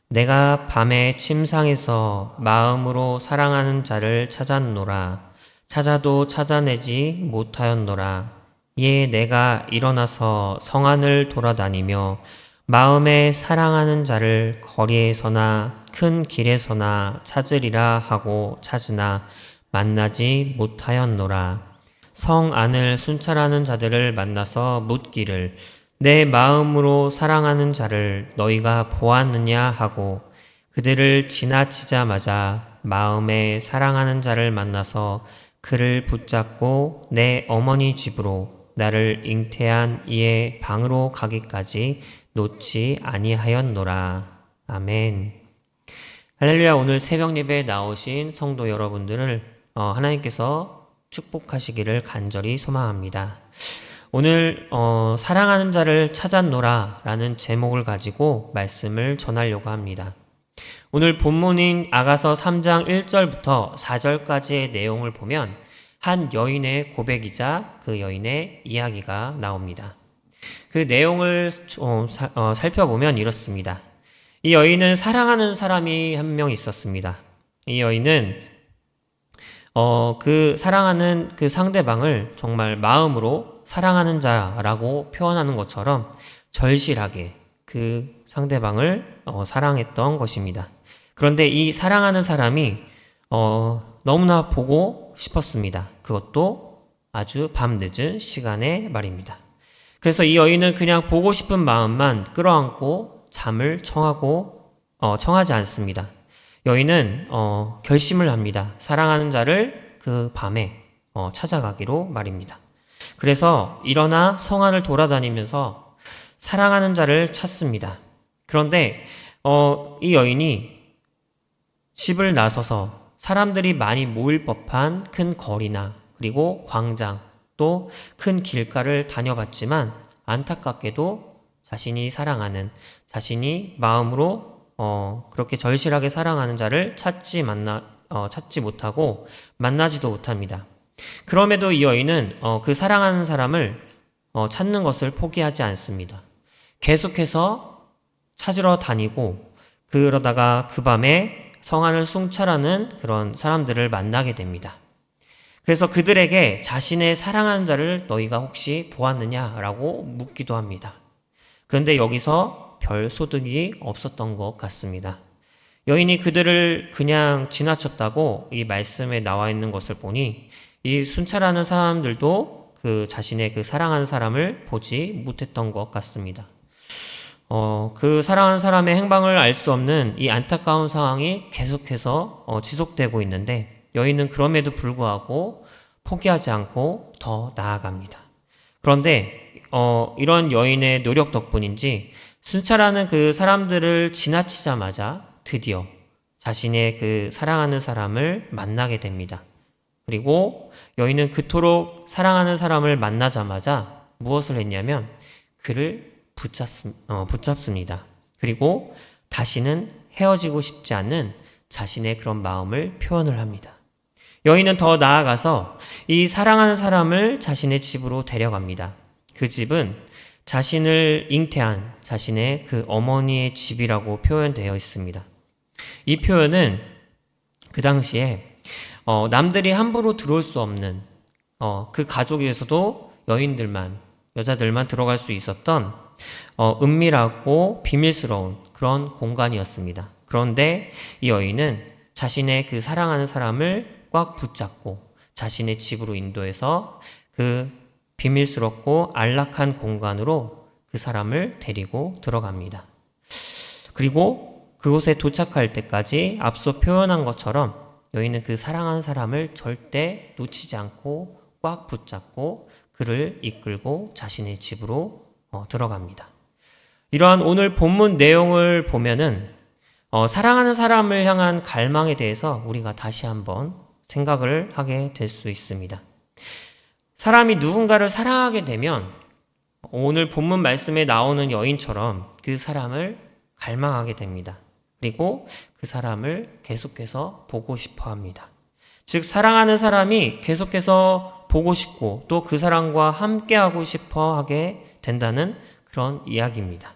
내가 밤에 침상에서 마음으로 사랑하는 자를 찾았노라. 찾아도 찾아내지 못하였노라. 이에 내가 일어나서 성안을 돌아다니며 마음에 사랑하는 자를 거리에서나 큰 길에서나 찾으리라 하고 찾으나 만나지 못하였노라. 성 안을 순찰하는 자들을 만나서 묻기를 내 마음으로 사랑하는 자를 너희가 보았느냐 하고 그들을 지나치자마자 마음에 사랑하는 자를 만나서 그를 붙잡고 내 어머니 집으로 나를 잉태한 이의 방으로 가기까지 놓지 아니하였노라. 아멘. 할렐루야. 오늘 새벽 예배에 나오신 성도 여러분들을 하나님께서 축복하시기를 간절히 소망합니다. 오늘 사랑하는 자를 찾았노라 라는 제목을 가지고 말씀을 전하려고 합니다. 오늘 본문인 아가서 3장 1절부터 4절까지의 내용을 보면 한 여인의 고백이자 그 여인의 이야기가 나옵니다. 그 내용을 살펴보면 이렇습니다. 이 여인은 사랑하는 사람이 한 명 있었습니다. 이 여인은 그 사랑하는 그 상대방을 정말 마음으로 사랑하는 자라고 표현하는 것처럼 절실하게 그 상대방을 사랑했던 것입니다. 그런데 이 사랑하는 사람이 너무나 보고 싶었습니다. 그것도 아주 밤늦은 시간에 말입니다. 그래서 이 여인은 그냥 보고 싶은 마음만 끌어안고 잠을 청하지 않습니다. 여인은 결심을 합니다. 사랑하는 자를 그 밤에 찾아가기로 말입니다. 그래서 일어나 성안을 돌아다니면서 사랑하는 자를 찾습니다. 그런데 이 여인이 집을 나서서 사람들이 많이 모일 법한 큰 거리나 그리고 광장 또 큰 길가를 다녀봤지만 안타깝게도 자신이 사랑하는 자신이 마음으로 그렇게 절실하게 사랑하는 자를 찾지 못하고 만나지도 못합니다. 그럼에도 이 여인은 그 사랑하는 사람을 찾는 것을 포기하지 않습니다. 계속해서 찾으러 다니고 그러다가 그 밤에 성안을 순찰하는 그런 사람들을 만나게 됩니다. 그래서 그들에게 자신의 사랑하는 자를 너희가 혹시 보았느냐라고 묻기도 합니다. 그런데 여기서 별 소득이 없었던 것 같습니다. 여인이 그들을 그냥 지나쳤다고 이 말씀에 나와 있는 것을 보니 이 순찰하는 사람들도 그 자신의 그 사랑하는 사람을 보지 못했던 것 같습니다. 그 사랑하는 사람의 행방을 알 수 없는 이 안타까운 상황이 계속해서 지속되고 있는데 여인은 그럼에도 불구하고 포기하지 않고 더 나아갑니다. 그런데 이런 여인의 노력 덕분인지 순찰하는 그 사람들을 지나치자마자 드디어 자신의 그 사랑하는 사람을 만나게 됩니다. 그리고 여인은 그토록 사랑하는 사람을 만나자마자 무엇을 했냐면 그를 붙잡습니다. 그리고 다시는 헤어지고 싶지 않는 자신의 그런 마음을 표현을 합니다. 여인은 더 나아가서 이 사랑하는 사람을 자신의 집으로 데려갑니다. 그 집은 자신을 잉태한 자신의 그 어머니의 집이라고 표현되어 있습니다. 이 표현은 그 당시에 남들이 함부로 들어올 수 없는 그 가족에서도 여자들만 들어갈 수 있었던 은밀하고 비밀스러운 그런 공간이었습니다. 그런데 이 여인은 자신의 그 사랑하는 사람을 꽉 붙잡고 자신의 집으로 인도해서 그 비밀스럽고 안락한 공간으로 그 사람을 데리고 들어갑니다. 그리고 그곳에 도착할 때까지 앞서 표현한 것처럼 여인은 그 사랑하는 사람을 절대 놓치지 않고 꽉 붙잡고 그를 이끌고 자신의 집으로 들어갑니다. 이러한 오늘 본문 내용을 보면은 사랑하는 사람을 향한 갈망에 대해서 우리가 다시 한번 생각을 하게 될 수 있습니다. 사람이 누군가를 사랑하게 되면 오늘 본문 말씀에 나오는 여인처럼 그 사람을 갈망하게 됩니다. 그리고 그 사람을 계속해서 보고 싶어 합니다. 즉 사랑하는 사람이 계속해서 보고 싶고 또 그 사람과 함께하고 싶어 하게 된다는 그런 이야기입니다.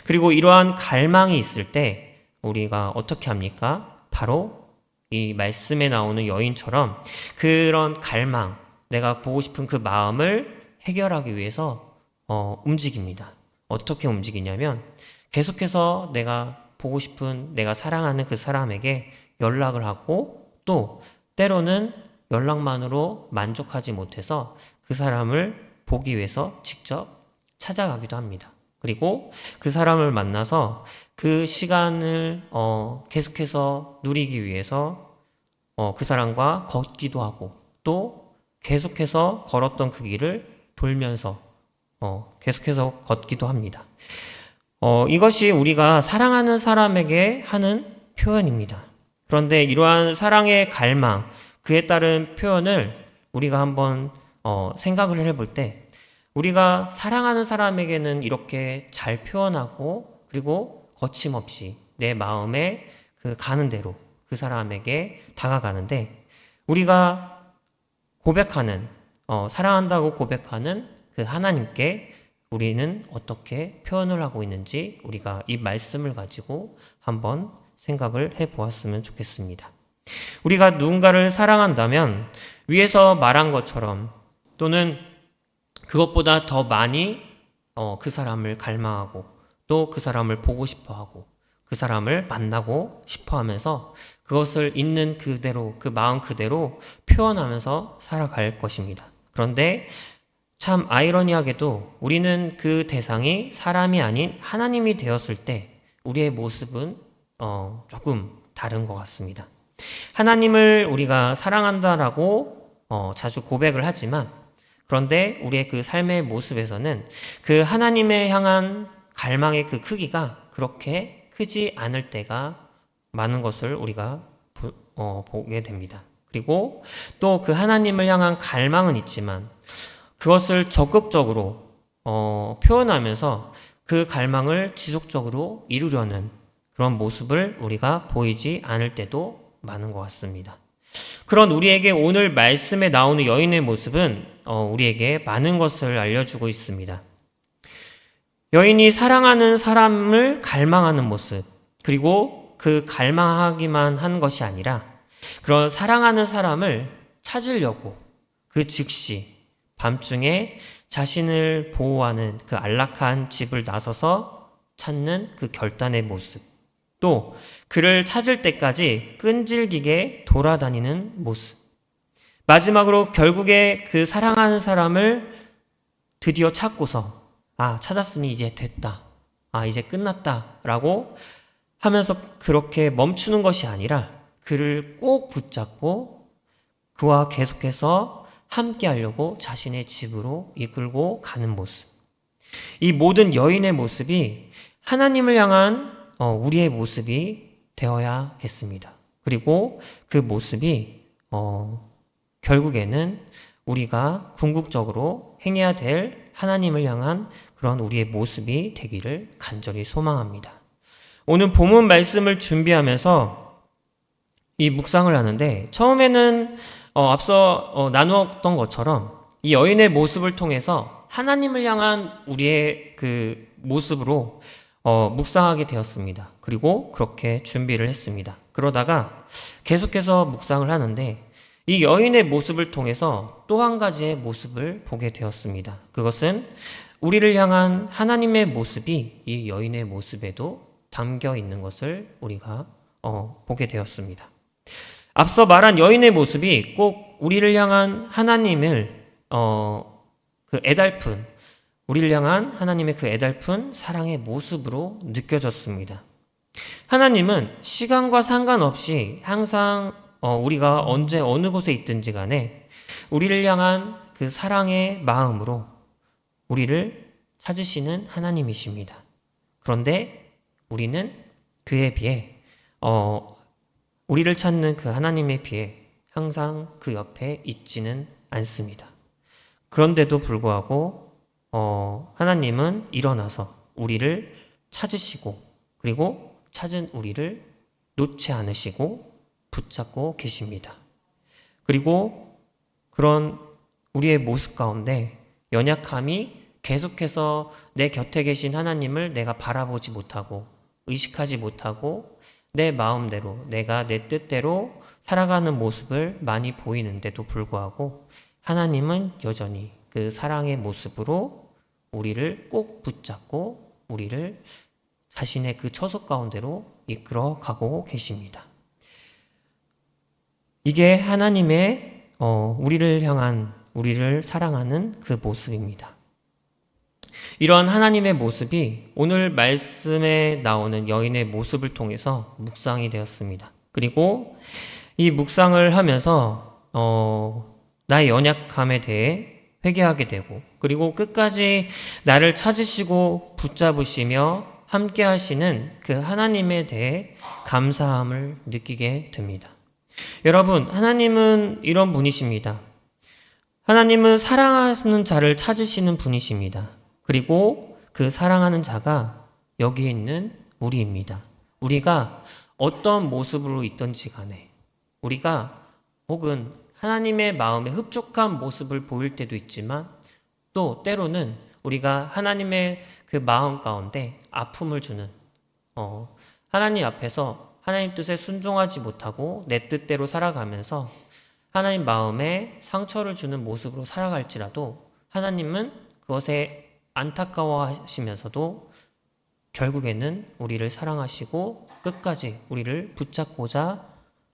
그리고 이러한 갈망이 있을 때 우리가 어떻게 합니까? 바로 이 말씀에 나오는 여인처럼 그런 갈망, 내가 보고 싶은 그 마음을 해결하기 위해서 움직입니다. 어떻게 움직이냐면 계속해서 내가 보고 싶은, 내가 사랑하는 그 사람에게 연락을 하고, 또 때로는 연락만으로 만족하지 못해서 그 사람을 보기 위해서 직접 찾아가기도 합니다. 그리고 그 사람을 만나서 그 시간을 계속해서 누리기 위해서 그 사람과 걷기도 하고, 또 계속해서 걸었던 그 길을 돌면서 계속해서 걷기도 합니다. 이것이 우리가 사랑하는 사람에게 하는 표현입니다. 그런데 이러한 사랑의 갈망, 그에 따른 표현을 우리가 한번 생각을 해볼 때, 우리가 사랑하는 사람에게는 이렇게 잘 표현하고, 그리고 거침없이 내 마음에 그 가는 대로 그 사람에게 다가가는데, 우리가 고백하는, 사랑한다고 고백하는 그 하나님께 우리는 어떻게 표현을 하고 있는지 우리가 이 말씀을 가지고 한번 생각을 해 보았으면 좋겠습니다. 우리가 누군가를 사랑한다면 위에서 말한 것처럼, 또는 그것보다 더 많이 그 사람을 갈망하고, 또 그 사람을 보고 싶어 하고, 그 사람을 만나고 싶어 하면서 그것을 있는 그대로, 그 마음 그대로 표현하면서 살아갈 것입니다. 그런데 참 아이러니하게도 우리는 그 대상이 사람이 아닌 하나님이 되었을 때 우리의 모습은 조금 다른 것 같습니다. 하나님을 우리가 사랑한다라고 자주 고백을 하지만, 그런데 우리의 그 삶의 모습에서는 그 하나님에 향한 갈망의 그 크기가 그렇게 크지 않을 때가 많은 것을 우리가 보게 됩니다. 그리고 또 그 하나님을 향한 갈망은 있지만 그것을 적극적으로 표현하면서 그 갈망을 지속적으로 이루려는 그런 모습을 우리가 보이지 않을 때도 많은 것 같습니다. 그런 우리에게 오늘 말씀에 나오는 여인의 모습은 우리에게 많은 것을 알려주고 있습니다. 여인이 사랑하는 사람을 갈망하는 모습, 그리고 그 갈망하기만 한 것이 아니라 그런 사랑하는 사람을 찾으려고 그 즉시 밤중에 자신을 보호하는 그 안락한 집을 나서서 찾는 그 결단의 모습, 또 그를 찾을 때까지 끈질기게 돌아다니는 모습, 마지막으로 결국에 그 사랑하는 사람을 드디어 찾고서 찾았으니 이제 됐다, 이제 끝났다 라고 하면서 그렇게 멈추는 것이 아니라 그를 꼭 붙잡고 그와 계속해서 함께 하려고 자신의 집으로 이끌고 가는 모습, 이 모든 여인의 모습이 하나님을 향한 우리의 모습이 되어야겠습니다. 그리고 그 모습이 결국에는 우리가 궁극적으로 행해야 될 하나님을 향한 그런 우리의 모습이 되기를 간절히 소망합니다. 오늘 본문 말씀을 준비하면서 이 묵상을 하는데, 처음에는 앞서 나누었던 것처럼 이 여인의 모습을 통해서 하나님을 향한 우리의 그 모습으로 묵상하게 되었습니다. 그리고 그렇게 준비를 했습니다. 그러다가 계속해서 묵상을 하는데 이 여인의 모습을 통해서 또 한 가지의 모습을 보게 되었습니다. 그것은 우리를 향한 하나님의 모습이 이 여인의 모습에도 담겨 있는 것을 우리가 보게 되었습니다. 앞서 말한 여인의 모습이 꼭 우리를 향한 하나님을 그 애달픈, 우리를 향한 하나님의 그 애달픈 사랑의 모습으로 느껴졌습니다. 하나님은 시간과 상관없이 항상 우리가 언제 어느 곳에 있든지 간에 우리를 향한 그 사랑의 마음으로 우리를 찾으시는 하나님이십니다. 그런데 우리는 그에 비해 우리를 찾는 그 하나님에 비해 항상 그 옆에 있지는 않습니다. 그런데도 불구하고 하나님은 일어나서 우리를 찾으시고, 그리고 찾은 우리를 놓지 않으시고 붙잡고 계십니다. 그리고 그런 우리의 모습 가운데 연약함이 계속해서 내 곁에 계신 하나님을 내가 바라보지 못하고 의식하지 못하고 내 마음대로, 내가 내 뜻대로 살아가는 모습을 많이 보이는데도 불구하고 하나님은 여전히 그 사랑의 모습으로 우리를 꼭 붙잡고 우리를 자신의 그 처소 가운데로 이끌어 가고 계십니다. 이게 하나님의 우리를 사랑하는 그 모습입니다. 이런 하나님의 모습이 오늘 말씀에 나오는 여인의 모습을 통해서 묵상이 되었습니다. 그리고 이 묵상을 하면서 나의 연약함에 대해 회개하게 되고, 그리고 끝까지 나를 찾으시고 붙잡으시며 함께 하시는 그 하나님에 대해 감사함을 느끼게 됩니다. 여러분, 하나님은 이런 분이십니다. 하나님은 사랑하시는 자를 찾으시는 분이십니다. 그리고 그 사랑하는 자가 여기 있는 우리입니다. 우리가 어떤 모습으로 있던지 간에, 우리가 혹은 하나님의 마음에 흡족한 모습을 보일 때도 있지만, 또 때로는 우리가 하나님의 그 마음 가운데 아픔을 주는, 하나님 앞에서 하나님 뜻에 순종하지 못하고 내 뜻대로 살아가면서 하나님 마음에 상처를 주는 모습으로 살아갈지라도 하나님은 그것에 안타까워하시면서도 결국에는 우리를 사랑하시고 끝까지 우리를 붙잡고자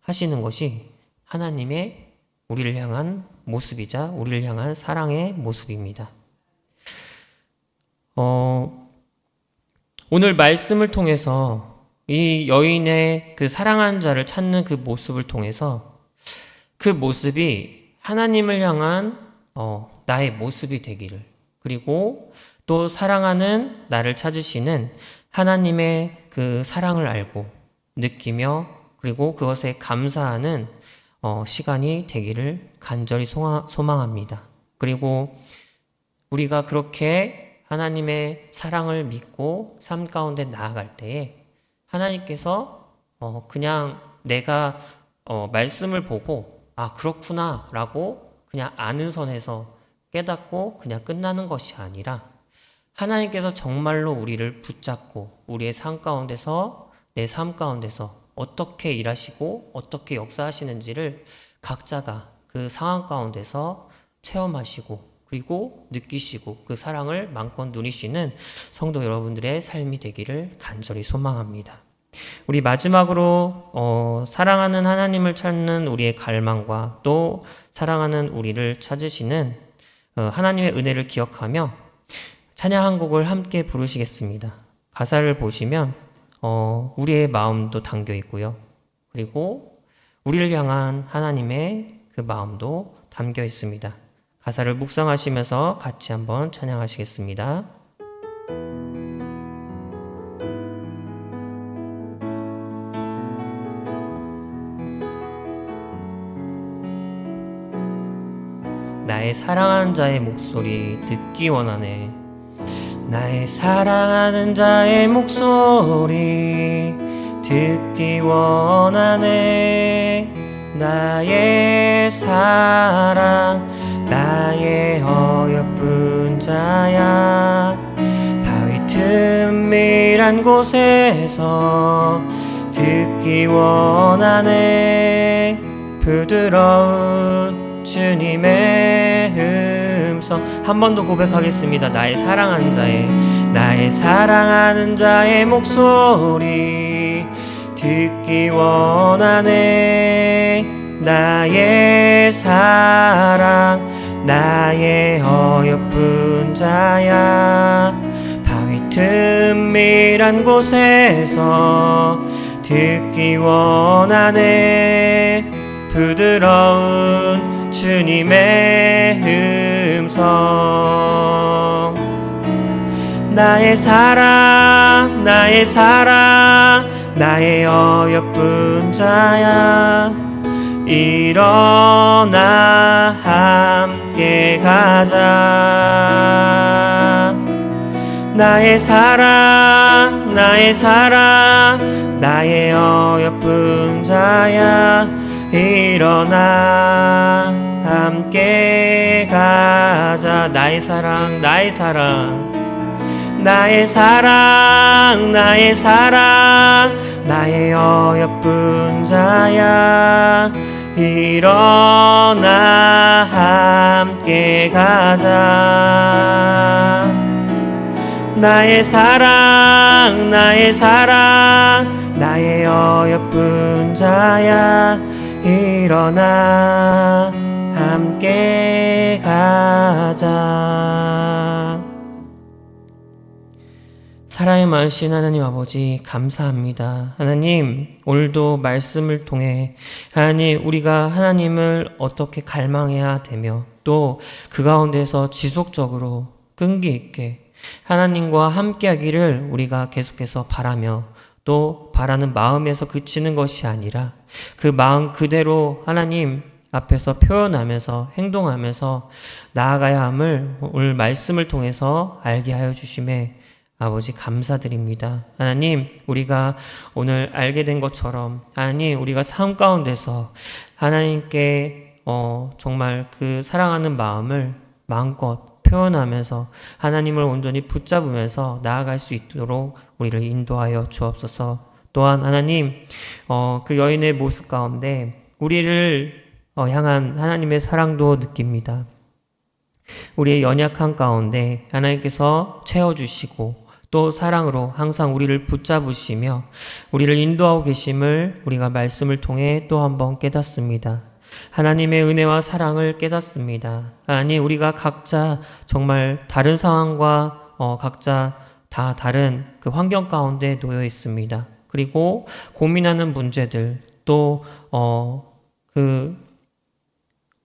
하시는 것이 하나님의 우리를 향한 모습이자 우리를 향한 사랑의 모습입니다. 오늘 말씀을 통해서 이 여인의 그 사랑하는 자를 찾는 그 모습을 통해서 그 모습이 하나님을 향한 나의 모습이 되기를, 그리고 또 사랑하는 나를 찾으시는 하나님의 그 사랑을 알고 느끼며 그리고 그것에 감사하는 시간이 되기를 간절히 소망합니다. 그리고 우리가 그렇게 하나님의 사랑을 믿고 삶 가운데 나아갈 때에 하나님께서 그냥 내가 말씀을 보고 그렇구나 라고 그냥 아는 선에서 깨닫고 그냥 끝나는 것이 아니라 하나님께서 정말로 우리를 붙잡고 우리의 삶 가운데서, 내 삶 가운데서 어떻게 일하시고 어떻게 역사하시는지를 각자가 그 상황 가운데서 체험하시고 그리고 느끼시고 그 사랑을 마음껏 누리시는 성도 여러분들의 삶이 되기를 간절히 소망합니다. 우리 마지막으로 사랑하는 하나님을 찾는 우리의 갈망과 또 사랑하는 우리를 찾으시는 하나님의 은혜를 기억하며 찬양 한 곡을 함께 부르시겠습니다. 가사를 보시면 우리의 마음도 담겨 있고요. 그리고 우리를 향한 하나님의 그 마음도 담겨 있습니다. 가사를 묵상하시면서 같이 한번 찬양하시겠습니다. 나의 사랑하는 자의 목소리 듣기 원하네. 나의 사랑하는 자의 목소리 듣기 원하네. 나의 사랑, 나의 어여쁜 자야. 바위 틈밀한 곳에서 듣기 원하네. 부드러운 주님의 음성. 한 번 더 고백하겠습니다. 나의 사랑하는 자의 목소리 듣기 원하네. 나의 사랑, 나의 어여쁜 자야. 바위 틈밀한 곳에서 듣기 원하네. 부드러운 주님의 음성. 나의 사랑, 나의 어여쁜 자야. 일어나 함께 가자. 나의 사랑, 나의 어여쁜 자야. 일어나 함께 가자. 나의 사랑, 나의 나의 어여쁜 자야 일어나 함께 가자. 나의 사랑 나의 어여쁜 자야 일어나 함께 가자. 사랑이 많으신 하나님 아버지 감사합니다. 하나님 오늘도 말씀을 통해 하나님 우리가 하나님을 어떻게 갈망해야 되며 또 그 가운데서 지속적으로 끈기 있게 하나님과 함께하기를 우리가 계속해서 바라며 또 바라는 마음에서 그치는 것이 아니라 그 마음 그대로 하나님 앞에서 표현하면서 행동하면서 나아가야 함을 오늘 말씀을 통해서 알게 하여 주심에 아버지 감사드립니다. 하나님 우리가 오늘 알게 된 것처럼 하나님 우리가 삶 가운데서 하나님께 정말 그 사랑하는 마음을 마음껏 표현하면서 하나님을 온전히 붙잡으면서 나아갈 수 있도록 우리를 인도하여 주옵소서. 또한 하나님 그 여인의 모습 가운데 우리를 향한 하나님의 사랑도 느낍니다. 우리의 연약한 가운데 하나님께서 채워주시고 또 사랑으로 항상 우리를 붙잡으시며 우리를 인도하고 계심을 우리가 말씀을 통해 또 한번 깨닫습니다. 하나님의 은혜와 사랑을 깨닫습니다. 하나님 우리가 각자 정말 다른 상황과 각자 다 다른 그 환경 가운데 놓여 있습니다. 그리고 고민하는 문제들 또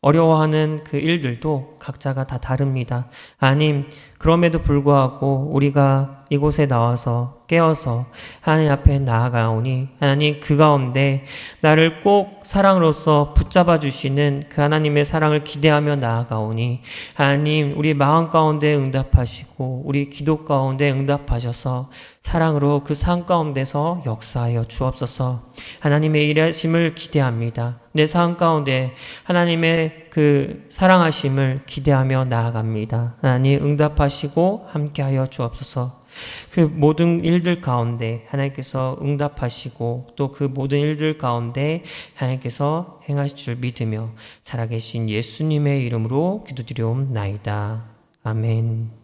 어려워하는 그 일들도 각자가 다 다릅니다. 하나님 그럼에도 불구하고 우리가 이곳에 나와서 깨어서 하나님 앞에 나아가오니 하나님 그 가운데 나를 꼭 사랑으로서 붙잡아 주시는 그 하나님의 사랑을 기대하며 나아가오니 하나님 우리 마음 가운데 응답하시고 우리 기도 가운데 응답하셔서 사랑으로 그 삶 가운데서 역사하여 주옵소서. 하나님의 일하심을 기대합니다. 내 삶 가운데 하나님의 그 사랑하심을 기대하며 나아갑니다. 하나님 응답하시고 함께하여 주옵소서. 그 모든 일들 가운데 하나님께서 응답하시고 또 그 모든 일들 가운데 하나님께서 행하실 줄 믿으며 살아계신 예수님의 이름으로 기도드리옵나이다. 아멘.